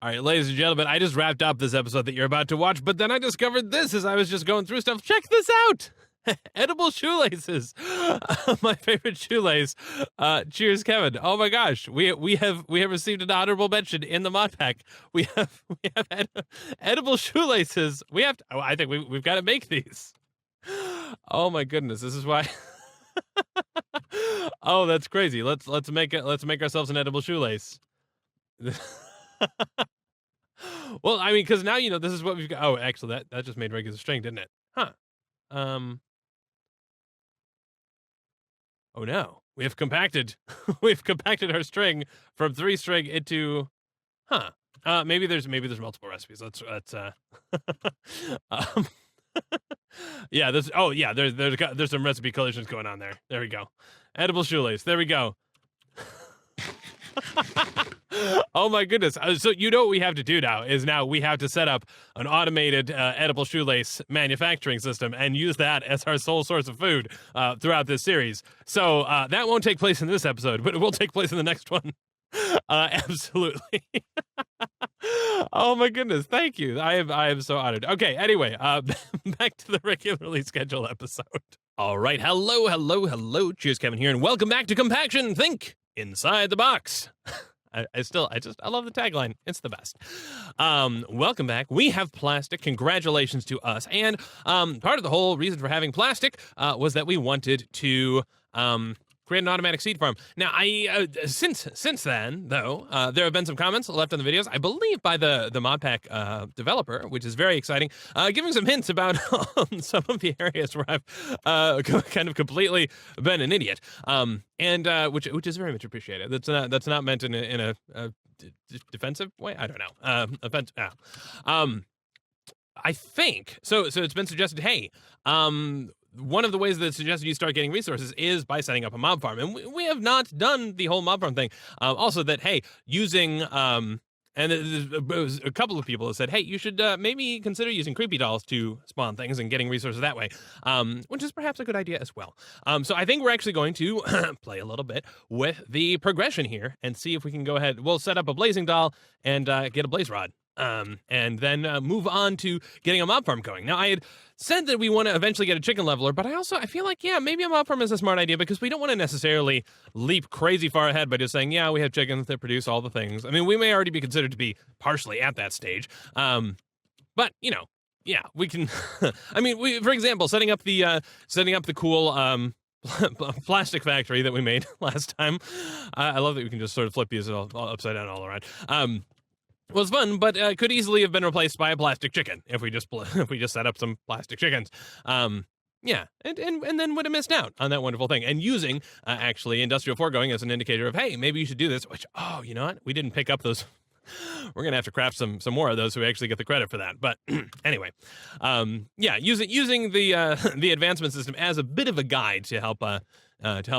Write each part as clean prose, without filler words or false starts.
All right, ladies and gentlemen, I just wrapped up this episode that you're about to watch, but then I discovered this as I was just going through stuff. Check this out. Edible shoelaces. My favorite shoelace. Cheerskevin. Oh my gosh. We have received an honorable mention in the MODPACK. We have edible shoelaces. I think we've got to make these. Oh my goodness. This is why. Oh, that's crazy. Let's make ourselves an edible shoelace. Well, I mean, because now this is what we've got. Oh, actually, that just made regular string, didn't it? Huh. Oh no, we have compacted. We've compacted our string from 3-string into. Huh. Maybe there's multiple recipes. Let's. um, yeah. There's some recipe collisions going on there. There we go. Edible shoelace. There we go. Oh my goodness. So what we have to do now is we have to set up an automated edible shoelace manufacturing system and use that as our sole source of food throughout this series. So that won't take place in this episode, but it will take place in the next one. Absolutely. Oh my goodness. Thank you. I am so honored. Okay, anyway, back to the regularly scheduled episode. All right. Hello. Cheerskevin here, and welcome back to Compaction. Think inside the box. I love the tagline. It's the best. Welcome back. We have plastic. Congratulations to us. And part of the whole reason for having plastic was that we wanted to create an automatic seed farm. Now, since then, though, there have been some comments left on the videos, I believe by the MODPACK developer, which is very exciting, giving some hints about some of the areas where I've kind of completely been an idiot, and which is very much appreciated. That's not meant in a defensive way. I don't know. I think so. It's been suggested, hey, one of the ways that it's suggested you start getting resources is by setting up a mob farm. And we have not done the whole mob farm thing. Also that, hey, using, and a couple of people have said, hey, you should maybe consider using creepy dolls to spawn things and getting resources that way, which is perhaps a good idea as well. So I think we're actually going to play a little bit with the progression here and see if we can go ahead. We'll set up a blazing doll and get a blaze rod. And then move on to getting a mob farm going. Now, I had said that we want to eventually get a chicken leveler, but I feel like, yeah, maybe a mob farm is a smart idea because we don't want to necessarily leap crazy far ahead by just saying, yeah, we have chickens that produce all the things. I mean, we may already be considered to be partially at that stage. But, yeah, we can, I mean, for example, setting up the cool, plastic factory that we made last time. I love that we can just sort of flip these all upside down all around. Was fun, but could easily have been replaced by a plastic chicken if we just set up some plastic chickens. Yeah, and then would have missed out on that wonderful thing. And using actually industrial foregoing as an indicator of, hey, maybe you should do this. Which, oh, you know what? We didn't pick up those. We're gonna have to craft some more of those so we actually get the credit for that. But anyway, yeah, using the advancement system as a bit of a guide to help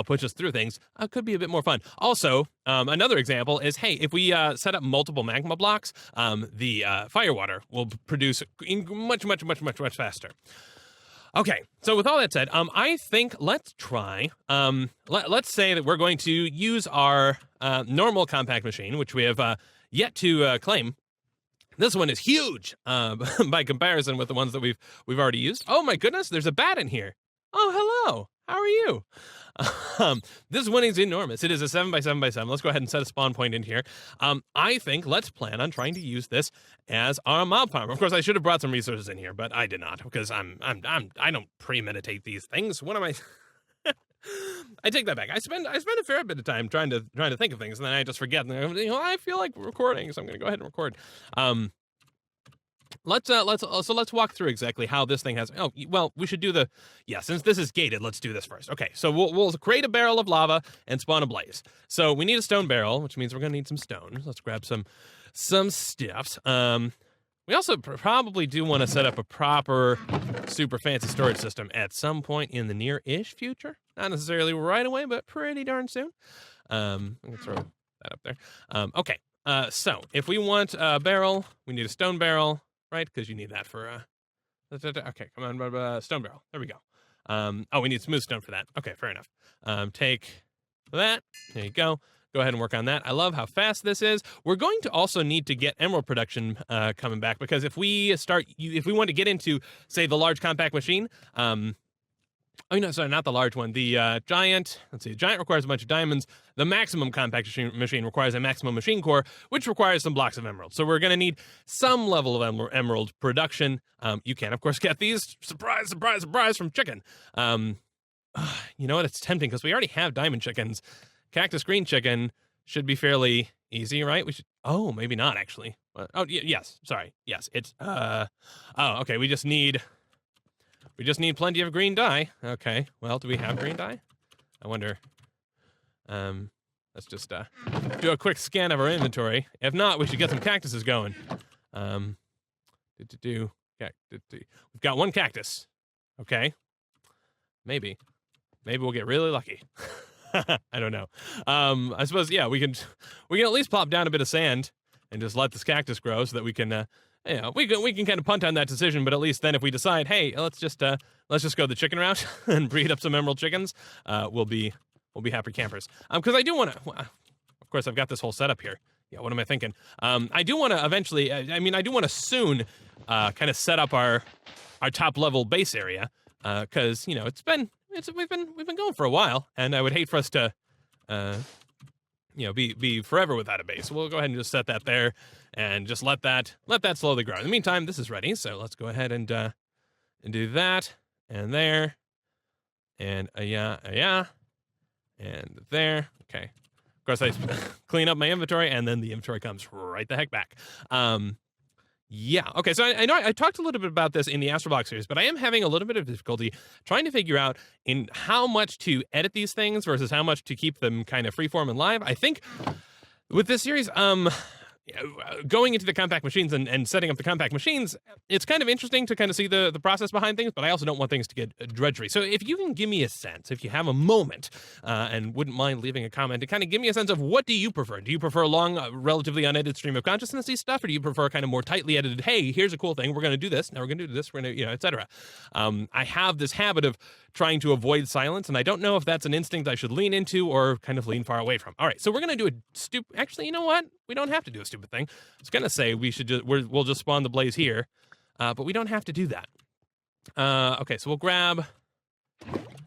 push us through things could be a bit more fun. Also, another example is, hey, if we set up multiple magma blocks, the firewater will produce much faster. Okay, so with all that said, I think let's try. Let's say that we're going to use our normal compact machine, which we have yet to claim. This one is huge by comparison with the ones that we've already used. Oh my goodness, there's a bat in here. Oh, hello. How are you? This one is enormous. It is a 7x7x7. Let's go ahead and set a spawn point in here. I think let's plan on trying to use this as our mob farm. Of course, I should have brought some resources in here, but I did not because I don't premeditate these things. What am I? I take that back. I spend a fair bit of time trying to think of things, and then I just forget. And I feel like recording, so I'm going to go ahead and record. Let's walk through exactly how this thing has. Oh, well, we should do since this is gated, let's do this first. Okay, so we'll create a barrel of lava and spawn a blaze. So we need a stone barrel, which means we're gonna need some stone. Let's grab some stuffs. We also probably do want to set up a proper, super fancy storage system at some point in the near-ish future. Not necessarily right away, but pretty darn soon. I'm gonna throw that up there. Okay. So if we want a barrel, we need a stone barrel, right? Because you need that for, okay, come on, stone barrel. There we go. Oh, we need smooth stone for that. Okay, fair enough. Take that. There you go. go ahead and work on that. I love how fast this is. We're going to also need to get emerald production coming back, because if we want to get into, say, the large compact machine, oh, no, sorry, not the large one. The giant, let's see, the giant requires a bunch of diamonds. The maximum compact machine requires a maximum machine core, which requires some blocks of emerald. So we're going to need some level of emerald production. You can, of course, get these, surprise, surprise, surprise, from chicken. You know what? It's tempting because we already have diamond chickens. Cactus green chicken should be fairly easy, right? We should, oh, maybe not, actually. Oh, yes, sorry. Yes, it's, oh, okay, we just need plenty of green dye. Okay, well, do we have green dye? I wonder. Let's just do a quick scan of our inventory. If not, we should get some cactuses going. We've got one cactus. Okay. Maybe we'll get really lucky. I don't know. I suppose, yeah, we can at least plop down a bit of sand and just let this cactus grow so that we can we can kind of punt on that decision, but at least then if we decide, hey, let's just go the chicken route and breed up some emerald chickens, we'll be happy campers. Because I do want to, of course, I've got this whole setup here. Yeah, what am I thinking? I do want to eventually, I do want to soon kind of set up our top level base area, because we've been going for a while, and I would hate for us to be forever without a base. So we'll go ahead and just set that there and just let that slowly grow. In the meantime, this is ready, so let's go ahead and do that, and there, and and there. Okay. Of course, I clean up my inventory, and then the inventory comes right the heck back. Yeah, okay, so I know I talked a little bit about this in the Astroblock series, but I am having a little bit of difficulty trying to figure out in how much to edit these things versus how much to keep them kind of freeform and live. I think with this series, going into the compact machines and setting up the compact machines, it's kind of interesting to kind of see the process behind things, but I also don't want things to get drudgery. So if you can give me a sense, if you have a moment, and wouldn't mind leaving a comment to kind of give me a sense of what do you prefer? Do you prefer long, relatively unedited stream of consciousness-y stuff, or do you prefer kind of more tightly edited, hey, here's a cool thing, we're going to do this, now we're going to do this, we're going to, etc. I have this habit of trying to avoid silence, and I don't know if that's an instinct I should lean into or kind of lean far away from. All right, so we're going to do a actually, you know what? We don't have to do a stupid thing. I was going to say we'll just spawn the blaze here, but we don't have to do that. Okay, so we'll grab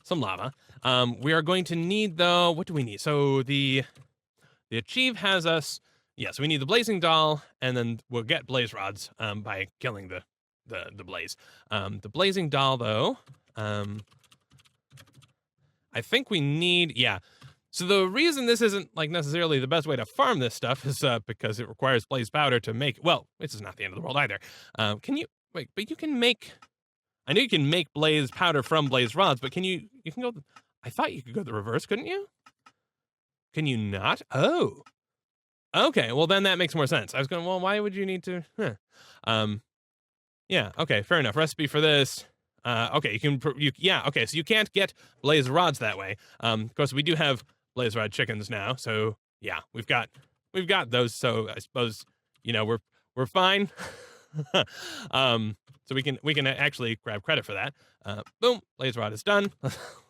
some lava. We are going to need, though, what do we need? So the achieve has us, yes, we need the blazing doll, and then we'll get blaze rods by killing the blaze. The blazing doll, though, I think we need, yeah. So the reason this isn't like necessarily the best way to farm this stuff is because it requires blaze powder to make, well, this is not the end of the world either. Can you, wait, but you can make, I know you can make blaze powder from blaze rods, but you can go, I thought you could go the reverse, couldn't you? Can you not? Oh. Okay, well then that makes more sense. I was going, well, why would you need to, yeah, okay, fair enough. Recipe for this. Okay, okay, so you can't get blaze rods that way. Of course, we do have blaze rod chickens now, so yeah, we've got those. So I suppose we're fine. So we can actually grab credit for that. Boom, blaze rod is done.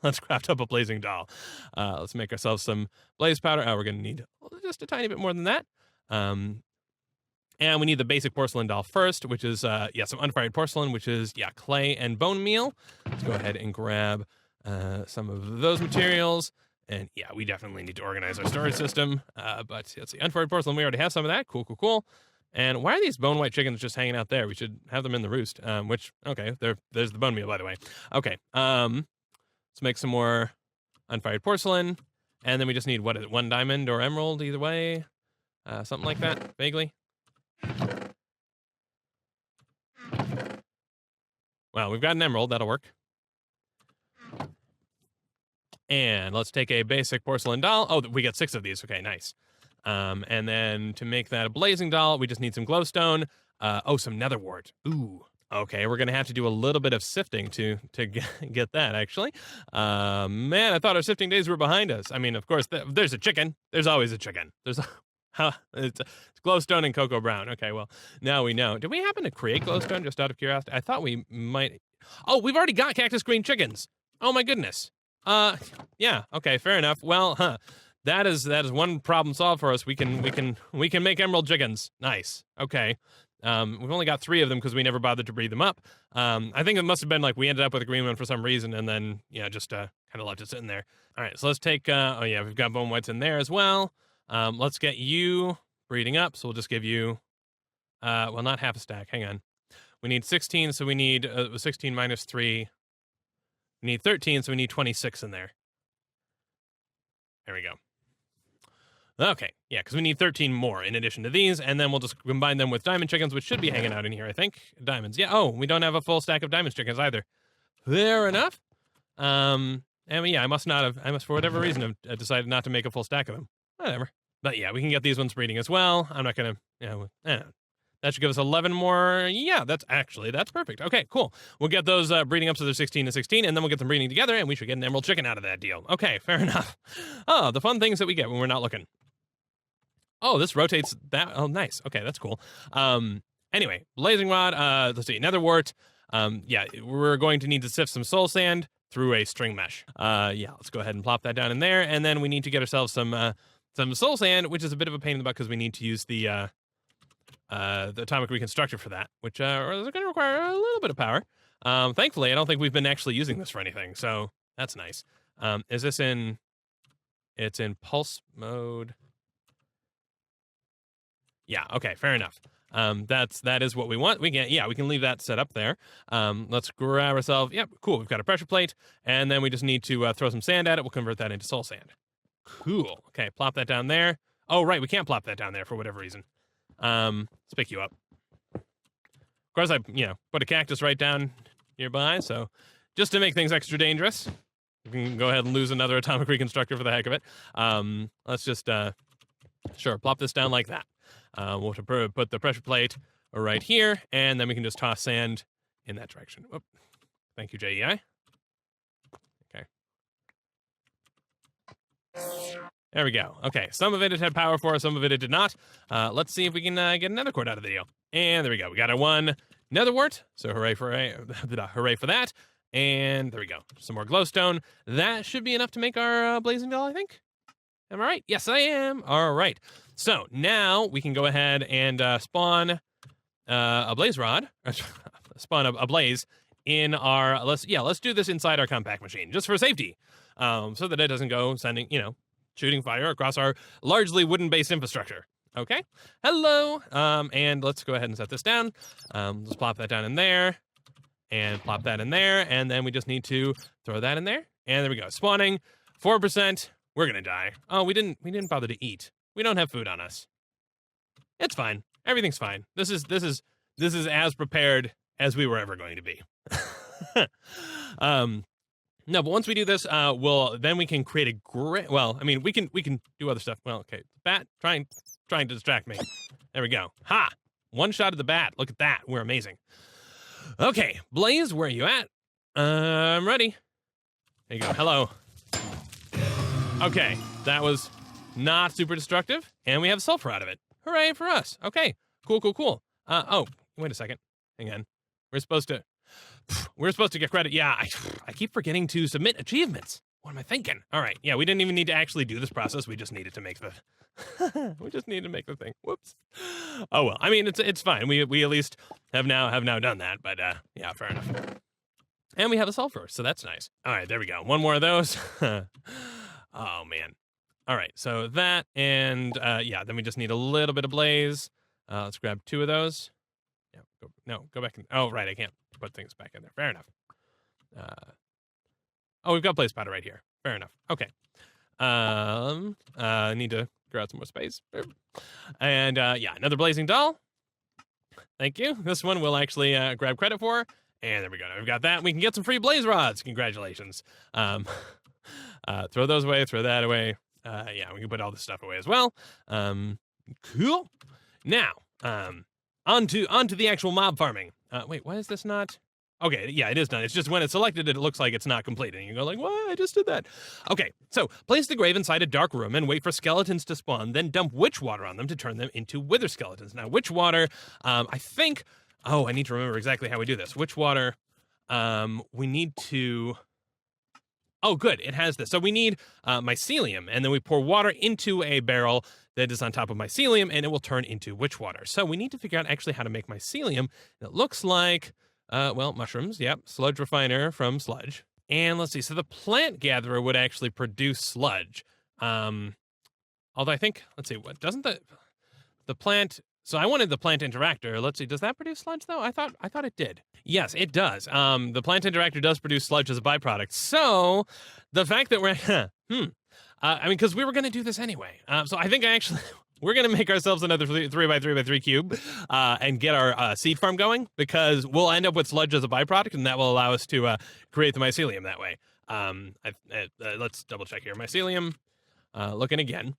Let's craft up a blazing doll. Let's make ourselves some blaze powder. Oh, we're gonna need just a tiny bit more than that. And we need the basic porcelain doll first, which is, some unfired porcelain, which is, clay and bone meal. Let's go ahead and grab some of those materials. And, we definitely need to organize our storage system. But let's see, unfired porcelain, we already have some of that. Cool, cool, cool. And why are these bone white chickens just hanging out there? We should have them in the roost, okay, there's the bone meal, by the way. Okay, let's make some more unfired porcelain. And then we just need, what is it, 1 diamond or emerald, either way? Something like that, vaguely. Well, we've got an emerald, that'll work. And let's take a basic porcelain doll. Oh, we got 6 of these. Okay, nice. And then to make that a blazing doll, we just need some glowstone. Some nether wart. Ooh. Okay, we're gonna have to do a little bit of sifting to get that, actually. Man, I thought our sifting days were behind us. I mean, of course, there's a chicken. There's always a chicken. It's glowstone and cocoa brown. Okay, well, now we know. Did we happen to create glowstone just out of curiosity? I thought we might. Oh, we've already got cactus green chickens. Oh my goodness. Yeah, okay, fair enough. Well, that is one problem solved for us. We can make emerald chickens. Nice. Okay. We've only got 3 of them because we never bothered to breed them up. I think it must have been like we ended up with a green one for some reason, and then just kind of left it sitting there. All right, so let's take. Oh yeah, we've got bone whites in there as well. Let's get you breeding up. So we'll just give you, well, not half a stack. Hang on. We need 16, so we need 16 minus 3. We need 13, so we need 26 in there. There we go. Okay, yeah, because we need 13 more in addition to these, and then we'll just combine them with diamond chickens, which should be hanging out in here, I think. Diamonds, yeah. Oh, we don't have a full stack of diamond chickens either. Fair enough. And yeah, I must, for whatever reason, have decided not to make a full stack of them. Whatever. But yeah, we can get these ones breeding as well. I'm not gonna, that should give us 11 more. Yeah, that's perfect. Okay, cool. We'll get those breeding up so they're 16 and 16, and then we'll get them breeding together, and we should get an emerald chicken out of that deal. Okay, fair enough. Oh, the fun things that we get when we're not looking. Oh, this rotates that. Oh, nice. Okay, that's cool. Anyway, blazing rod. Let's see, nether wart. Yeah, we're going to need to sift some soul sand through a string mesh. Yeah, let's go ahead and plop that down in there, and then we need to get ourselves some soul sand, which is a bit of a pain in the butt because we need to use the atomic reconstructor for that, which is going to require a little bit of power. Thankfully, I don't think we've been actually using this for anything, so that's nice. Is this in? It's in pulse mode. Yeah, okay, fair enough. That is what we want. We can leave that set up there. Let's grab ourselves. Yep, cool. We've got a pressure plate, and then we just need to throw some sand at it. We'll convert that into soul sand. Cool. Okay, plop that down there. Oh, right, we can't plop that down there for whatever reason. Let's pick you up. Of course, I put a cactus right down nearby, so just to make things extra dangerous, we can go ahead and lose another atomic reconstructor for the heck of it. Let's just sure plop this down like that. We'll put the pressure plate right here, and then we can just toss sand in that direction. Whoop. Thank you, JEI. Okay. There we go. Okay, some of it had power for, some of it did not. Let's see if we can get another cord out of the deal. And there we go. We got our one nether wart, so hooray for that. And there we go. Some more glowstone. That should be enough to make our blazing doll, I think. Am I right? Yes, I am. All right. So now we can go ahead and spawn a blaze rod. Spawn a blaze in our. Let's do this inside our compact machine just for safety, so that it doesn't go shooting fire across our largely wooden-based infrastructure. Okay. Hello. And let's go ahead and set this down. Let's plop that down in there, and plop that in there, and then we just need to throw that in there, and there we go. Spawning 4%. We're gonna die. Oh, we didn't bother to eat. We don't have food on us. It's fine. Everything's fine. This is as prepared as we were ever going to be. No, but once we do this, then we can create a great. Well, I mean, we can do other stuff. Well, okay, bat trying to distract me. There we go. Ha! One shot of the bat. Look at that. We're amazing. Okay, Blaze, where are you at? I'm ready. There you go. Hello. Okay, that was not super destructive, and we have sulfur out of it. Hooray for us. Okay, cool. Oh, wait a second. Hang on. We're supposed to get credit. Yeah, I keep forgetting to submit achievements. What am I thinking? All right, yeah, we didn't even need to actually do this process. We just needed to make the thing. Whoops. Oh well. I mean, it's fine. We at least have now done that. But yeah, fair enough. And we have a sulfur, so that's nice. All right, there we go. One more of those. Oh man. All right, so that and yeah, then we just need a little bit of blaze. Let's grab 2 of those. Yeah, go back. Oh right, I can't put things back in there. Fair enough. Oh, we've got blaze powder right here. Fair enough. Okay. I need to grow out some more space. And yeah, another blazing doll. Thank you. This one we'll actually grab credit for. And there we go. Now we've got that. We can get some free blaze rods. Congratulations. Throw those away. Throw that away. Yeah, we can put all this stuff away as well. Cool. Now, onto the actual mob farming. Wait, why is this not? Okay, yeah, it is done. It's just when it's selected, it looks like it's not complete. And you go like, what? I just did that. Okay, so place the grave inside a dark room and wait for skeletons to spawn, then dump witch water on them to turn them into wither skeletons. Now, witch water, I think, oh, I need to remember exactly how we do this. Witch water, we need to, Oh, good. It has this. So we need mycelium, and then we pour water into a barrel that is on top of mycelium, and it will turn into witch water. So we need to figure out actually how to make mycelium. It looks like, well, mushrooms. Yep, sludge refiner from Sludge. And let's see. So the plant gatherer would actually produce sludge. Although I think, let's see, what doesn't the plant? So I wanted the plant interactor. Let's see, does that produce sludge though? I thought it did. Yes, it does. The plant interactor does produce sludge as a byproduct. So the fact that we're, I mean, because we were going to do this anyway. So I think we're going to make ourselves another 3x3x3 cube and get our seed farm going, because we'll end up with sludge as a byproduct, and that will allow us to create the mycelium that way. Let's double check here. Mycelium, looking again.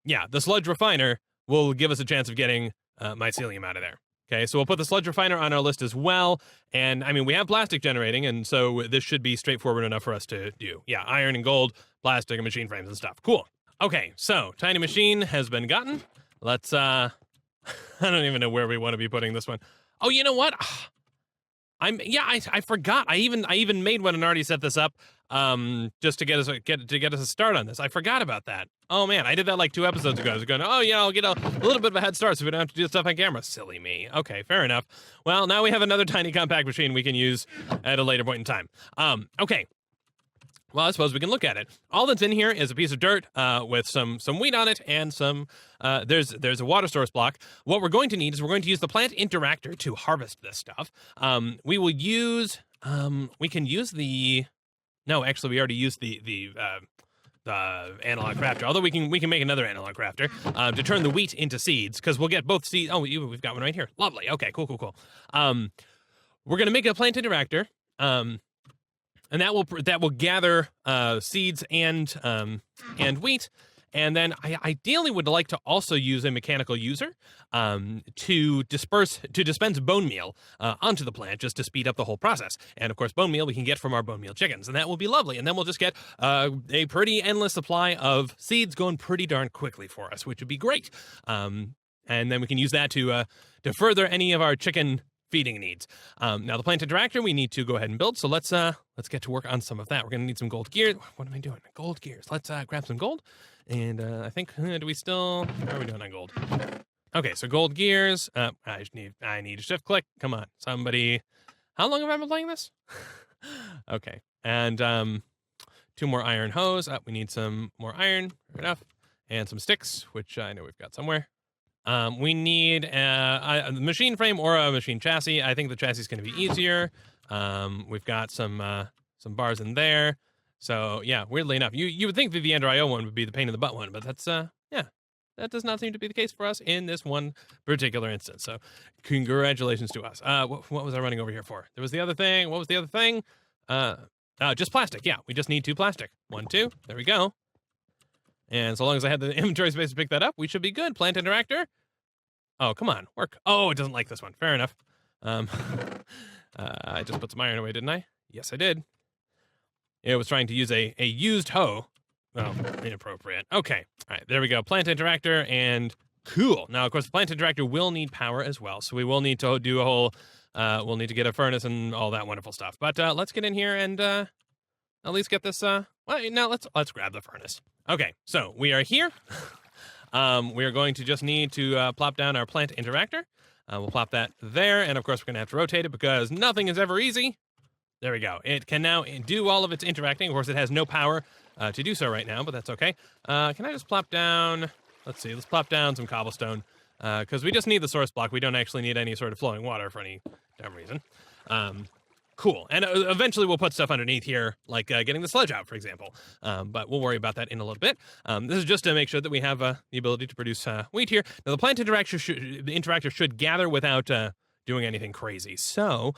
Yeah, the sludge refiner will give us a chance of getting mycelium out of there. Okay, so we'll put the sludge refiner on our list as well. And I mean, we have plastic generating, and so this should be straightforward enough for us to do. Yeah, iron and gold, plastic and machine frames and stuff. Cool. Okay, so tiny machine has been gotten. Let's, I don't even know where we want to be putting this one. Oh, you know what? I forgot. I even made one and already set this up just to get us a start on this. I forgot about that. Oh man, I did that like 2 episodes ago. I was going, oh yeah, I'll get a little bit of a head start so we don't have to do stuff on camera. Silly me. Okay, fair enough. Well, now we have another tiny compact machine we can use at a later point in time. Okay. Well, I suppose we can look at it. All that's in here is a piece of dirt with some wheat on it and some, there's a water source block. What we're going to need is we're going to use the plant interactor to harvest this stuff. We will use, we can use the, no, actually we already used the analog crafter, although we can make another analog crafter to turn the wheat into seeds, because we'll get both seeds. Oh, we've got one right here. Lovely. Okay, cool. We're going to make a plant interactor. And that will gather seeds and wheat, and then I ideally would like to also use a mechanical user to dispense bone meal onto the plant, just to speed up the whole process. And of course, bone meal we can get from our bone meal chickens, and that will be lovely. And then we'll just get a pretty endless supply of seeds going pretty darn quickly for us, which would be great. And then we can use that to further any of our chicken feeding needs. Now the plant interactor we need to go ahead and build, so let's get to work on some of that. We're gonna need some gold gear. What am I doing? Gold gears. Let's grab some gold. And I think how are we doing on gold? Okay, so gold gears. I need a shift click. Come on, somebody. How long have I been playing this? Okay, and 2 more iron hose. We need some more iron. Fair enough. And some sticks, which I know we've got somewhere. We need a machine frame or a machine chassis. I think the chassis is going to be easier. We've got some bars in there. So yeah, weirdly enough, you would think that the Ender IO one would be the pain in the butt one, but that's that does not seem to be the case for us in this one particular instance. So congratulations to us. What was I running over here for? There was the other thing. What was the other thing? Just plastic. Yeah, we just need 2 plastic. 1, 2. There we go. And so long as I had the inventory space to pick that up, we should be good. Plant interactor. Oh, come on, work. Oh, it doesn't like this one. Fair enough. I just put some iron away, didn't I? Yes, I did. It was trying to use a used hoe. Oh, inappropriate. Okay. All right, there we go. Plant interactor, and cool. Now, of course, the plant interactor will need power as well, so we will need to do a whole, we'll need to get a furnace and all that wonderful stuff. But let's get in here and at least get this, well, now let's grab the furnace. Okay, so we are here. We are going to just need to plop down our plant interactor. We'll plop that there, and of course we're going to have to rotate it because nothing is ever easy. There we go. It can now do all of its interacting. Of course, it has no power to do so right now, but that's okay. Can I just plop down, let's plop down some cobblestone, because we just need the source block. We don't actually need any sort of flowing water for any damn reason. Cool. And eventually we'll put stuff underneath here, like getting the sludge out, for example. But we'll worry about that in a little bit. This is just to make sure that we have the ability to produce wheat here. Now, the plant interactor should gather without doing anything crazy. So,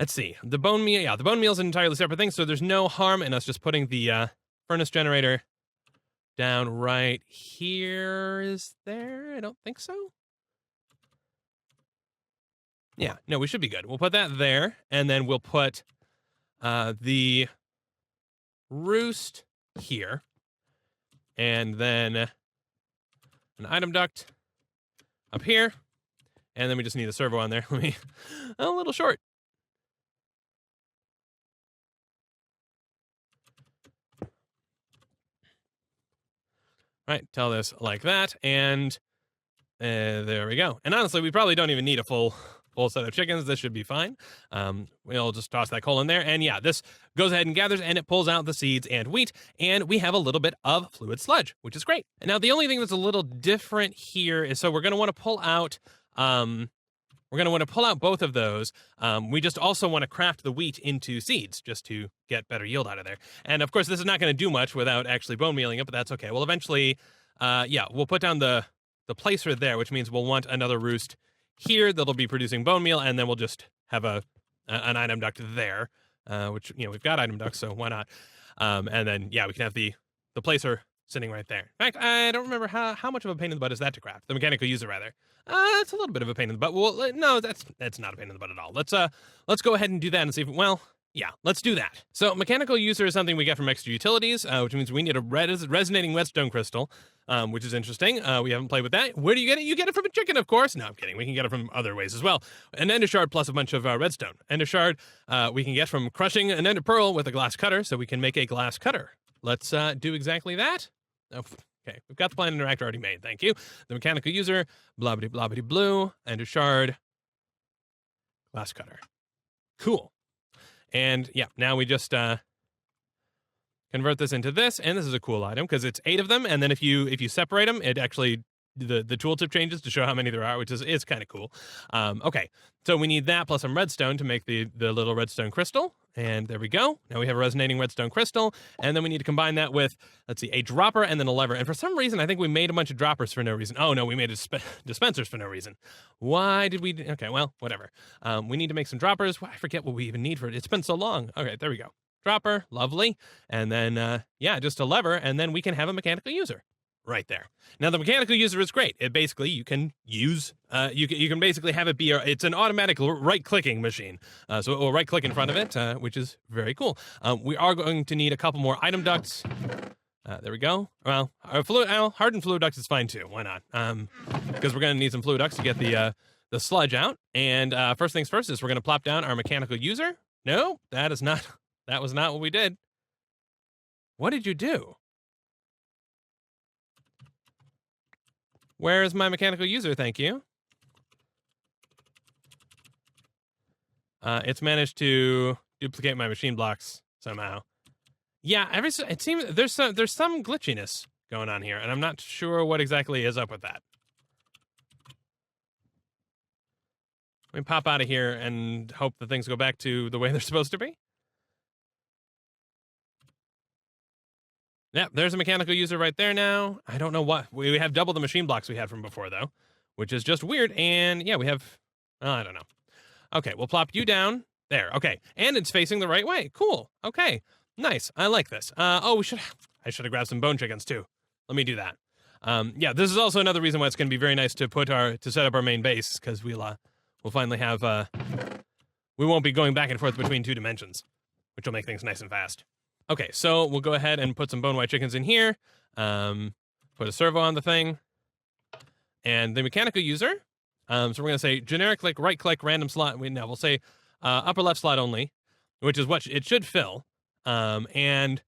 let's see. The bone meal, yeah, the bone meal is an entirely separate thing, so there's no harm in us just putting the furnace generator down right here. Is there? I don't think so. Yeah, no, we should be good. We'll put that there, and then we'll put the roost here, and then an item duct up here, and then we just need a servo on there. Let me, a little short. Right, tell this like that, and there we go. And honestly, we probably don't even need a full set of chickens. This should be fine. We'll just toss that coal in there, and yeah, this goes ahead and gathers, and it pulls out the seeds and wheat, and we have a little bit of fluid sludge, which is great. And now the only thing that's a little different here is, so we're going to want to pull out both of those. We just also want to craft the wheat into seeds just to get better yield out of there. And of course, this is not going to do much without actually bone mealing it, but that's okay. Well, eventually, yeah, we'll put down the placer there, which means we'll want another roost here that'll be producing bone meal, and then we'll just have an item duct there, which, you know, we've got item ducts, so why not? And then, yeah, we can have the placer sitting right there. In fact, I don't remember how much of a pain in the butt is that to craft. The mechanical user, rather. It's a little bit of a pain in the butt. Well, no, that's not a pain in the butt at all. Let's go ahead and do that and see if, well, yeah, let's do that. So mechanical user is something we get from extra utilities, which means we need a resonating whetstone crystal, which is interesting. We haven't played with that. Where do you get it? You get it from a chicken, of course. No, I'm kidding. We can get it from other ways as well. An ender shard plus a bunch of redstone. Ender shard we can get from crushing an ender pearl with a glass cutter, so we can make a glass cutter. Let's do exactly that. Oh, okay, we've got the plant interactor already made. Thank you. The mechanical user, blobbity blobbity blue, ender shard, glass cutter. Cool. And yeah, now we just convert this into this, and this is a cool item because it's 8 of them, and then if you separate them, it actually the tooltip changes to show how many there are, which is kind of cool. Okay, so we need that plus some redstone to make the little redstone crystal, and there we go. Now we have a resonating redstone crystal, and then we need to combine that with, let's see, a dropper and then a lever. And for some reason, I think we made a bunch of droppers for no reason. Oh no, we made dispensers for no reason. Why did we? Okay, well, whatever. We need to make some droppers. I forget what we even need for it. It's been so long. Okay, there we go. Dropper, lovely, and then yeah, just a lever, and then we can have a mechanical user right there. Now the mechanical user is great. It basically you can use you can basically have it be it's an automatic right clicking machine. So it will right click in front of it, which is very cool. We are going to need a couple more item ducts. There we go. Well, hardened fluid ducts is fine too. Why not? Because we're going to need some fluid ducts to get the sludge out. And first things first is we're going to plop down our mechanical user. No, that was not what we did. What did you do? Where is my mechanical user? Thank you. It's managed to duplicate my machine blocks somehow. Yeah, it seems there's some glitchiness going on here, and I'm not sure what exactly is up with that. Let me pop out of here and hope that things go back to the way they're supposed to be. Yeah, there's a mechanical user right there now. I don't know what. We have double the machine blocks we had from before, though, which is just weird. And yeah, we have, I don't know. Okay, we'll plop you down there. Okay, and it's facing the right way. Cool. Okay, nice. I like this. Oh, I should have grabbed some bone chickens, too. Let me do that. Yeah, this is also another reason why it's going to be very nice to set up our main base, because we'll finally have, we won't be going back and forth between 2 dimensions, which will make things nice and fast. Okay, so we'll go ahead and put some bone white chickens in here. Put a servo on the thing. And the mechanical user. So we're going to say generic click, right click, random slot. We'll say upper left slot only, which is what it should fill. And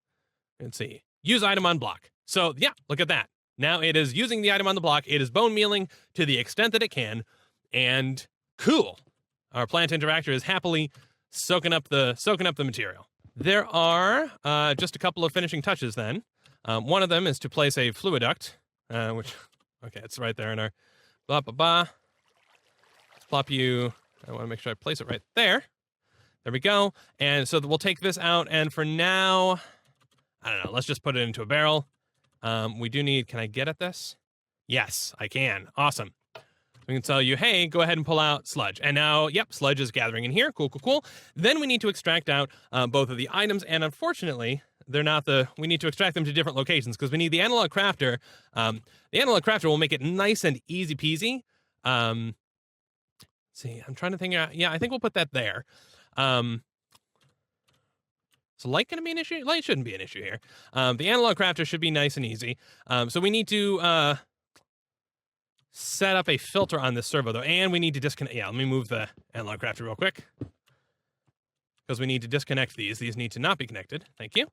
let's see, use item on block. So yeah, look at that. Now it is using the item on the block. It is bone mealing to the extent that it can. And cool. Our plant interactor is happily soaking up the material. There are just a couple of finishing touches then. One of them is to place a fluid duct, which, okay, it's right there in our blah, blah, blah. Let's plop you, I want to make sure I place it right there. There we go. And so we'll take this out, and for now, I don't know, let's just put it into a barrel. We do need, can I get at this? Yes, I can. Awesome. We can tell you, hey, go ahead and pull out sludge. And now, yep, sludge is gathering in here. Cool, cool, cool. Then we need to extract out both of the items. And unfortunately, we need to extract them to different locations because we need the analog crafter. The analog crafter will make it nice and easy peasy. Let's see, I'm trying to think. Yeah, I think we'll put that there. Is light going to be an issue? Light shouldn't be an issue here. The analog crafter should be nice and easy. So we need to set up a filter on this servo, though, and we need to disconnect. Yeah, let me move the analog crafter real quick because we need to disconnect these. These need to not be connected. Thank you.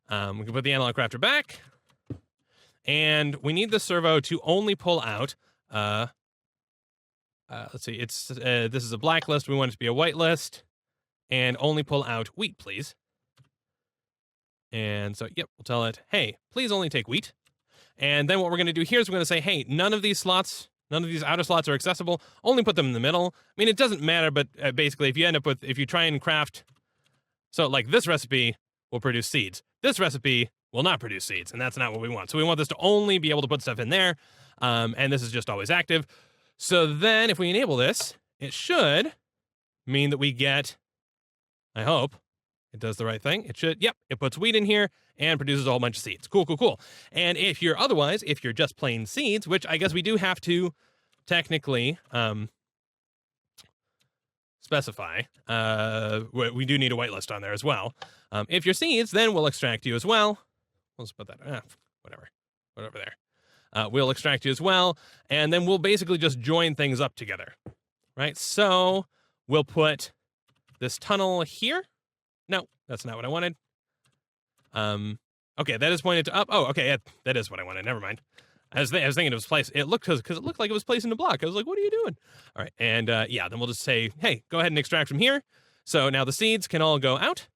We can put the analog crafter back, And we need the servo to only pull out, let's see, this is a black list. We want it to be a white list. And only pull out wheat, please. And so, yep, we'll tell it, hey, please only take wheat. And then what we're going to do here is we're going to say, hey, none of these outer slots are accessible. Only put them in the middle. I mean, it doesn't matter, but basically, if you try and craft, so like this recipe will produce seeds. This recipe will not produce seeds, and that's not what we want. So we want this to only be able to put stuff in there, and this is just always active. So then if we enable this, it should mean that we get, I hope, it does the right thing. It should, yep, it puts wheat in here and produces a whole bunch of seeds. Cool, cool, cool. And if you're just plain seeds, which I guess we do have to technically specify, we do need a whitelist on there as well. If you're seeds, then we'll extract you as well. We'll just put that, whatever there. We'll extract you as well, and then we'll basically just join things up together, right? So we'll put this tunnel here. No, that's not what I wanted. Okay, that is pointed to up. Oh, okay, yeah, that is what I wanted. Never mind. I was thinking it was placed. It looked because it looked like it was placed in a block. I was like, what are you doing? All right, and yeah, then we'll just say, hey, go ahead and extract from here. So now the seeds can all go out.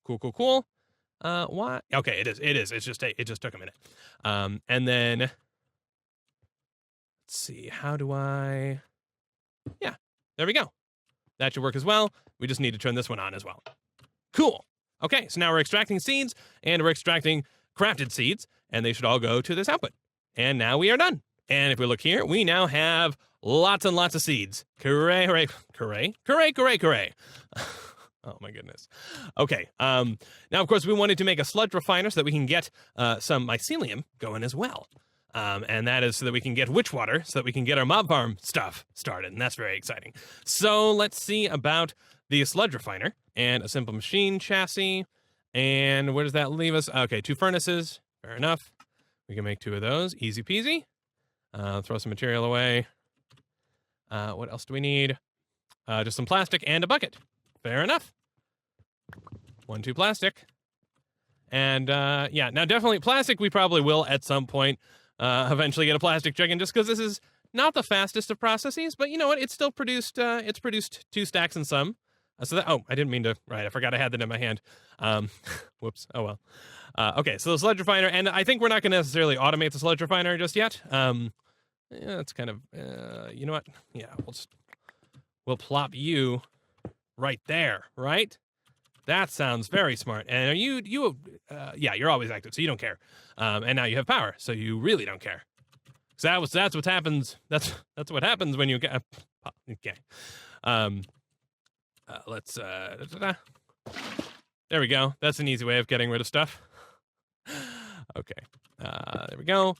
Cool, cool, cool. Why? Okay, it is. It just took a minute. And then let's see. How do I? Yeah, there we go. That should work as well. We just need to turn this one on as well. Cool. Okay, so now we're extracting seeds, and we're extracting crafted seeds, and they should all go to this output. And now we are done. And if we look here, we now have lots and lots of seeds. Hooray, hooray, hooray, hooray, hooray, hooray. Oh my goodness. Okay, now of course we wanted to make a sludge refiner so that we can get some mycelium going as well. And that is so that we can get witch water, so that we can get our mob farm stuff started, and that's very exciting. So let's see about the sludge refiner and a simple machine chassis. And where does that leave us? Okay, 2 furnaces. Fair enough. We can make 2 of those. Easy peasy. Throw some material away. What else do we need? Just some plastic and a bucket. Fair enough. 1, 2 plastic. And yeah, now definitely plastic we probably will at some point eventually get a plastic chicken, just because this is not the fastest of processes, but you know what? It's still produced, it's produced 2 stacks and some. So that, oh, I didn't mean to, right, I forgot I had that in my hand. Whoops, oh well. Okay, so the sludge refiner, and I think we're not going to necessarily automate the sludge refiner just yet. Yeah, it's kind of, you know what? Yeah, we'll plop you right there, right? That sounds very smart. And yeah, you're always active, so you don't care. And now you have power, so you really don't care. So that's what happens. That's what happens when you get. Okay. Let's. There we go. That's an easy way of getting rid of stuff. Okay. There we go.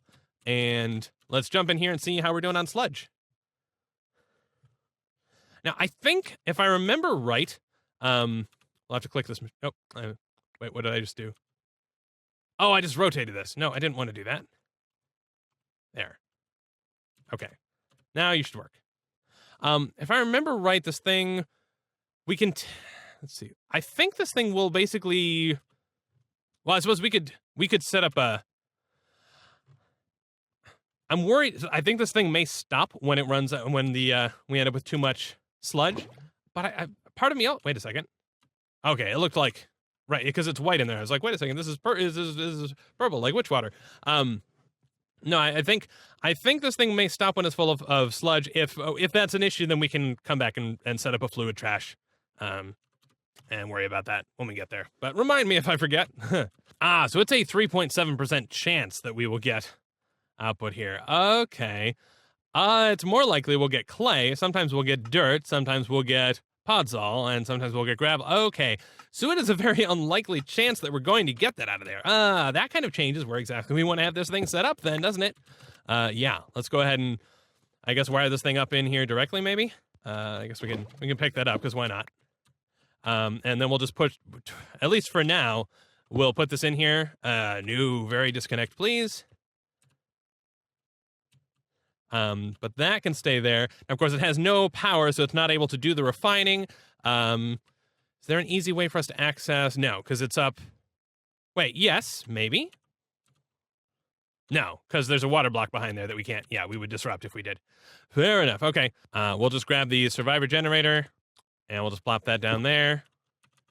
And let's jump in here and see how we're doing on sludge. Now, I think if I remember right, we'll have to click this. Oh, wait, what did I just do? Oh, I just rotated this. No, I didn't want to do that. There. Okay. Now you should work. If I remember right, this thing, we can, let's see. I think this thing will basically, well, I suppose we could set up a, I'm worried, I think this thing may stop when it runs, when we end up with too much sludge. But I part of me, oh, wait a second. Okay, it looked like, right, because it's white in there. I was like, wait a second, this is purple, like witch water. No, I think this thing may stop when it's full of sludge. If that's an issue, then we can come back and set up a fluid trash, and worry about that when we get there. But remind me if I forget. So it's a 3.7% chance that we will get output here. Okay. It's more likely we'll get clay. Sometimes we'll get dirt. Sometimes we'll get podzol, and sometimes we'll get gravel. Okay. So it is a very unlikely chance that we're going to get that out of there. That kind of changes where exactly we want to have this thing set up then, doesn't it? Yeah, let's go ahead and, I guess, wire this thing up in here directly, maybe? I guess we can pick that up, because why not? And then we'll just put, at least for now, we'll put this in here. New, very disconnect, please. But that can stay there. Now, of course, it has no power, so it's not able to do the refining. Is there an easy way for us to access? No, because it's up. Wait, yes, maybe. No, because there's a water block behind there that we can't. Yeah, we would disrupt if we did. Fair enough. Okay. We'll just grab the survivor generator, and we'll just plop that down there,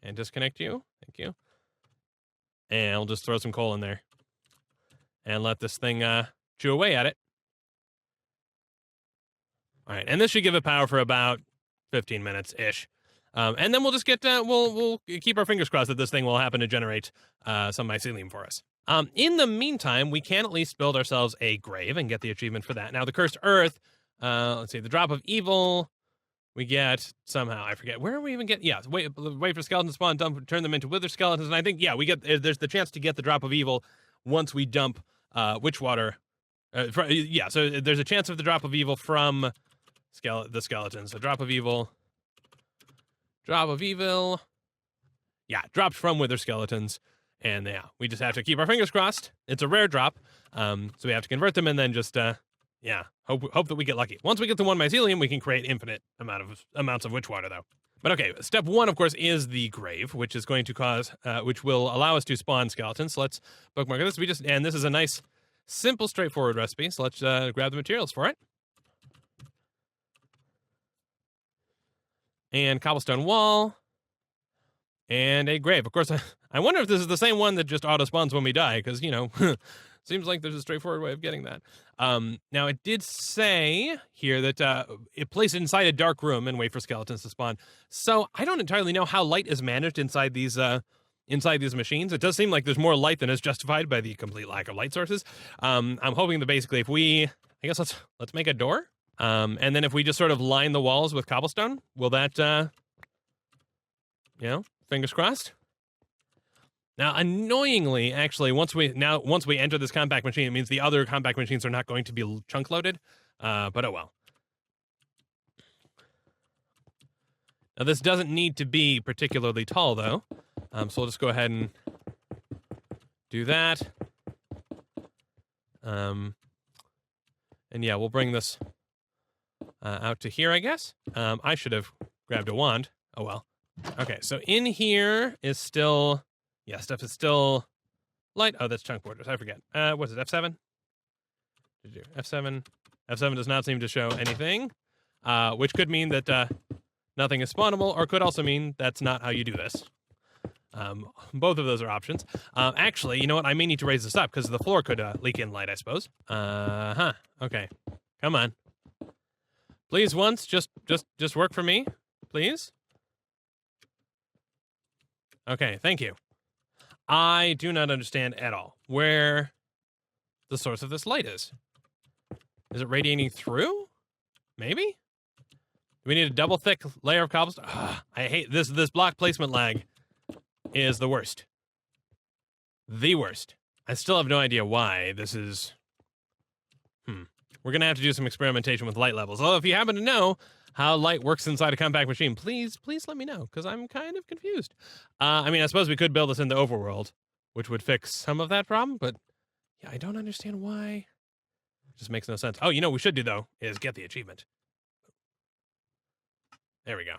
and disconnect you. Thank you. And we'll just throw some coal in there, and let this thing chew away at it. All right, and this should give it power for about 15 minutes ish. And then we'll just get we'll keep our fingers crossed that this thing will happen to generate some mycelium for us. In the meantime, we can at least build ourselves a grave and get the achievement for that. Now, the cursed earth, let's see, the drop of evil, we get somehow, I forget, where are we even get? Yeah, wait for skeletons to spawn, dump, turn them into wither skeletons. And I think, yeah, we get, there's the chance to get the drop of evil once we dump witch water. Yeah, so there's a chance of the drop of evil from the skeletons. So drop of evil. Yeah, dropped from wither skeletons. And yeah, we just have to keep our fingers crossed. It's a rare drop, so we have to convert them and then just, yeah, hope that we get lucky. Once we get the 1 mycelium, we can create infinite amounts of witch water, though. But okay, step 1, of course, is the grave, which is going to cause, which will allow us to spawn skeletons. So let's bookmark this. And this is a nice, simple, straightforward recipe. So let's grab the materials for it. And cobblestone wall. And a grave. Of course, I wonder if this is the same one that just auto-spawns when we die, because, you know, seems like there's a straightforward way of getting that. Now, it did say here that it placed it inside a dark room and wait for skeletons to spawn. So I don't entirely know how light is managed inside these machines. It does seem like there's more light than is justified by the complete lack of light sources. I'm hoping that basically if we, I guess let's make a door. And then if we just sort of line the walls with cobblestone, will that, you know, fingers crossed. Now, annoyingly, actually, once we enter this compact machine, it means the other compact machines are not going to be chunk loaded. But oh well. Now, this doesn't need to be particularly tall, though. So we'll just go ahead and do that. And yeah, we'll bring this out to here, I guess. I should have grabbed a wand. Oh well. Okay, so in here is still, yeah, stuff is still light. Oh, that's chunk borders. I forget. What's it, F7? F7. F7 does not seem to show anything, which could mean that nothing is spawnable, or could also mean that's not how you do this. Both of those are options. Actually, you know what? I may need to raise this up, because the floor could leak in light, I suppose. Okay. Come on. Please, once, just work for me, please. Okay, thank you. I do not understand at all where the source of this light is. Is it radiating through? Maybe? Do we need a double thick layer of cobblestone? I hate this. This block placement lag is the worst. The worst. I still have no idea why this is... We're going to have to do some experimentation with light levels. Although if you happen to know how light works inside a compact machine, please let me know, because I'm kind of confused. I mean, I suppose we could build this in the overworld, which would fix some of that problem, but yeah, I don't understand why. It just makes no sense. Oh, you know what we should do, though, is get the achievement. There we go.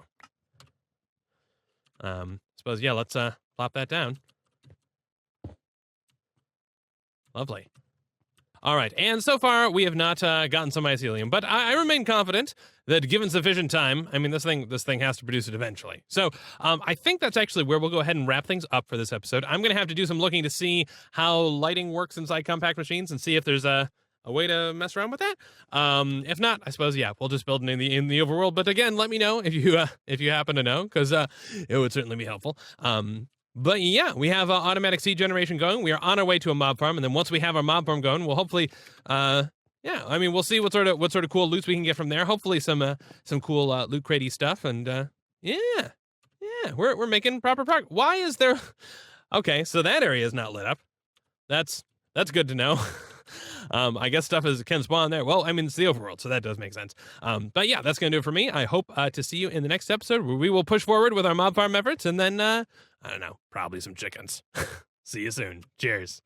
Suppose, yeah, let's plop that down. Lovely. All right, and so far we have not gotten some mycelium, but I remain confident that given sufficient time, I mean, this thing has to produce it eventually. So I think that's actually where we'll go ahead and wrap things up for this episode. I'm going to have to do some looking to see how lighting works inside compact machines and see if there's a way to mess around with that. If not, I suppose, yeah, we'll just build it in the overworld. But again, let me know if you happen to know, because it would certainly be helpful. But yeah, we have automatic seed generation going. We are on our way to a mob farm, and then once we have our mob farm going, we'll hopefully, yeah, I mean, we'll see what sort of cool loots we can get from there. Hopefully, some cool loot cratey stuff, and yeah, we're making proper progress. Why is there? Okay, so that area is not lit up. That's good to know. I guess stuff can spawn there. Well, I mean, it's the overworld, so that does make sense. But yeah, that's going to do it for me. I hope to see you in the next episode, where we will push forward with our mob farm efforts, and then, I don't know, probably some chickens. See you soon. Cheers.